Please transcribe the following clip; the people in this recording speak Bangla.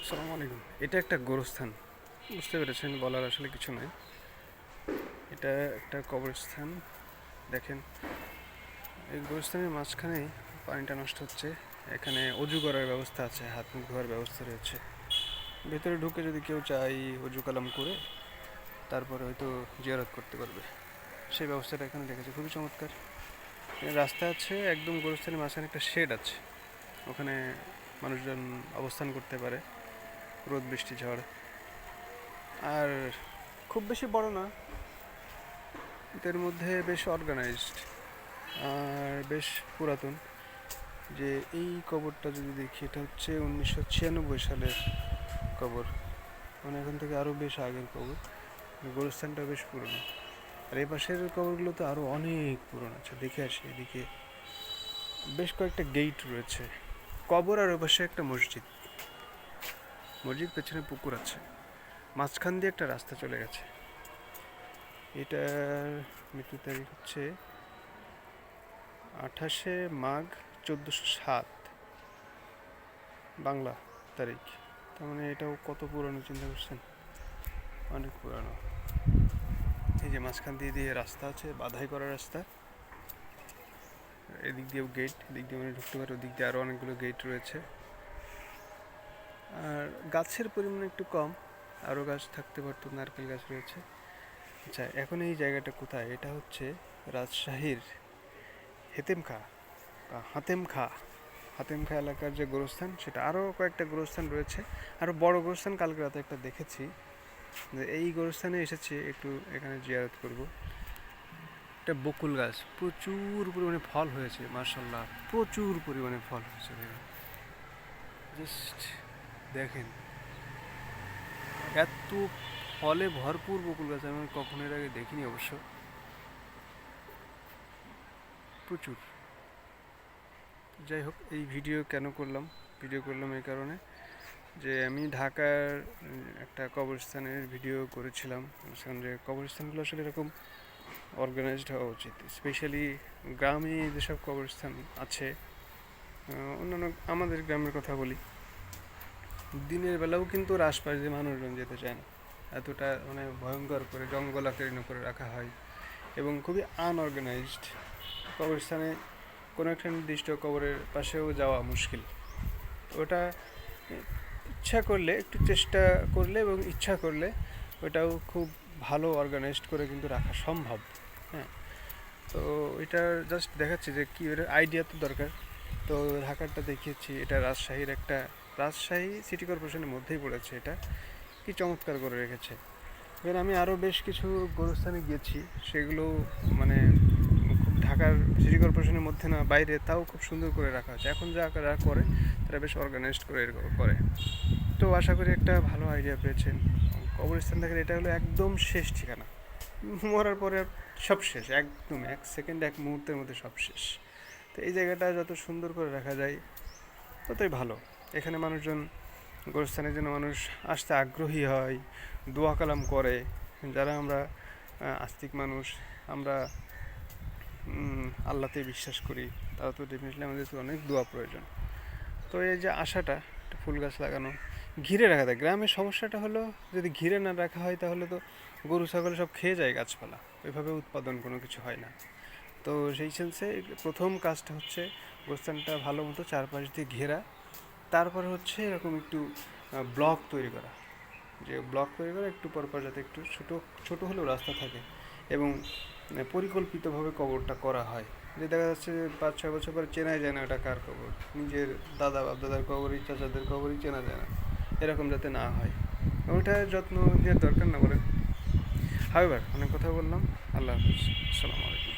আসসালামু আলাইকুম। এটা একটা গোরস্থান, বুঝতে পেরেছেন, বলার আসলে কিছু নাই। এটা একটা কবরস্থান। দেখেন, এই গোরস্থানের মাঝখানে পানিটা নষ্ট হচ্ছে। এখানে অজু করার ব্যবস্থা আছে, হাত মুখ ধোয়ার ব্যবস্থা রয়েছে। ভেতরে ঢুকে যদি কেউ চাই অজু কালাম করে তারপরে হয়তো জিয়ারত করতে পারবে, সেই ব্যবস্থাটা এখানে রেখেছে, খুবই চমৎকার। এখানে রাস্তা আছে, একদম গোরস্থানের মাঝখানে একটা শেড আছে, ওখানে মানুষজন অবস্থান করতে পারে রোদ বৃষ্টি ঝড়। আর খুব বেশি বড় না, এর মধ্যে বেশ অর্গানাইজড আর বেশ পুরাতন। যে এই কবরটা যদি দেখি, এটা হচ্ছে 1996 সালের কবর, মানে এখন থেকে আরও বেশ আগের কবর। গোরস্থানটা বেশ পুরনো, আর এই পাশের কবরগুলো তো আরও অনেক পুরনো আছে। দেখে আসি, এদিকে বেশ কয়েকটা গেট রয়েছে, কবর আর ওই পাশে একটা মসজিদ। মসজিদ পেছনে পুকুর আছে, মাঝখান দিয়ে একটা রাস্তা চলে গেছে। এটার মৃত্যু তারিখ হচ্ছে 28 মাঘ 1407 বাংলা তারিখ। তার মানে এটাও কত পুরনো চিন্তা করছেন, অনেক পুরানো। এই যে মাঝখান দিয়ে দিয়ে রাস্তা আছে, বাধাই করা রাস্তা, এদিক দিয়েও গেট, এদিক দিয়ে মানে ঢুকতে পারে, ওদিক দিয়ে আরও অনেকগুলো গেট রয়েছে। আর গাছের পরিমাণ একটু কম, আরও গাছ থাকতে পারতো, নারকেল গাছ রয়েছে। আচ্ছা, এখন এই জায়গাটা কোথায়? এটা হচ্ছে রাজশাহীর হেতেমখা বা হাতেমখা এলাকার যে গোরস্থান, সেটা আরও কয়েকটা গোরস্থান রয়েছে। আরও বড় গোরস্থান কালকে রাতে একটা দেখেছি, যে এই গোরস্থানে এসেছি একটু এখানে জিয়ারত করব। এটা বকুল গাছ, প্রচুর পরিমাণে ফল হয়েছে, মাশাল্লাহ প্রচুর পরিমাণে ফল হয়েছে। জাস্ট দেখেন, এত ফলে ভরপুর বকুল গাছ আমি কখনো এর আগে দেখিনি অবশ্য, প্রচুর। যাই হোক, এই ভিডিও কেন করলাম? ভিডিও করলাম এই কারণে যে আমি ঢাকার একটা কবরস্থানের ভিডিও করেছিলাম, যে কবরস্থানগুলো আসলে এরকম অর্গানাইজড হওয়া উচিত, স্পেশালি গ্রামে যেসব কবরস্থান আছে। অন্যান্য আমাদের গ্রামের কথা বলি, দিনের বেলাও কিন্তু ওর আশপাশ দিয়ে মানুষজন যেতে চায় না, এতটা মানে ভয়ঙ্কর করে জঙ্গলাকীর্ণ করে রাখা হয় এবং খুবই আনঅর্গানাইজড। কবরস্থানে কোনো একটা নির্দিষ্ট কবরের পাশেও যাওয়া মুশকিল। ওটা ইচ্ছা করলে, একটু চেষ্টা করলে এবং ইচ্ছা করলে ওটাও খুব ভালো অর্গানাইজড করে কিন্তু রাখা সম্ভব। হ্যাঁ, তো এটা জাস্ট দেখাচ্ছি যে কী, এটার আইডিয়া তো দরকার। তো ঢাকারটা দেখিয়েছি, এটা রাজশাহীর একটা, রাজশাহী সিটি কর্পোরেশনের মধ্যেই পড়েছে। এটা কি চমৎকার করে রেখেছে। এবার আমি আরও বেশ কিছু গোরস্থানে গিয়েছি, সেগুলো মানে খুব ঢাকার সিটি কর্পোরেশনের মধ্যে না, বাইরে, তাও খুব সুন্দর করে রাখা হয়েছে। এখন যা করে তারা বেশ অর্গানাইজড করে করে। তো আশা করি একটা ভালো আইডিয়া পেয়েছেন। কবরস্থান দেখেন, এটা হলো একদম শেষ ঠিকানা, মরার পরে সব শেষ, একদম 1 সেকেন্ড 1 মুহূর্তের মধ্যে সব শেষ। তো এই জায়গাটা যত সুন্দর করে রাখা যায় ততই ভালো। এখানে মানুষজন, গোরস্থানের জন্য মানুষ আসতে আগ্রহী হয়, দোয়া কালাম করে। যারা আমরা আস্তিক মানুষ, আমরা আল্লাহতে বিশ্বাস করি, তারা তো ডেফিনেটলি আমাদের তো অনেক দোয়া প্রয়োজন। তো এই যে আশাটা, একটা ফুল গাছ লাগানো, ঘিরে রাখা যায়। গ্রামের সমস্যাটা হলো, যদি ঘিরে না রাখা হয় তাহলে তো গরু ছাগল সব খেয়ে যায় গাছপালা, ওইভাবে উৎপাদন কোনো কিছু হয় না। তো সেই সেন্সে প্রথম কাজটা হচ্ছে গোরস্থানটা ভালো মতো চারপাশ দিয়ে ঘেরা, তারপরে হচ্ছে এরকম একটু ব্লক তৈরি করা, যে ব্লক তৈরি করা একটু পরপর, যাতে একটু ছোটো ছোটো হলেও রাস্তা থাকে এবং পরিকল্পিতভাবে কবরটা করা হয়। যে দেখা যাচ্ছে যে 5-6 বছর পরে চেনাই যায় না ওটা কার কবর, নিজের দাদা বাপদাদার কবরই, চাচাদের কবরই চেনা যায় না, এরকম যাতে না হয়, ওইটার যত্ন নেওয়ার দরকার না বলেন। হাওয়েভার, অনেক কথা বললাম। আল্লাহ হাফিজ, আসসালামু আলাইকুম।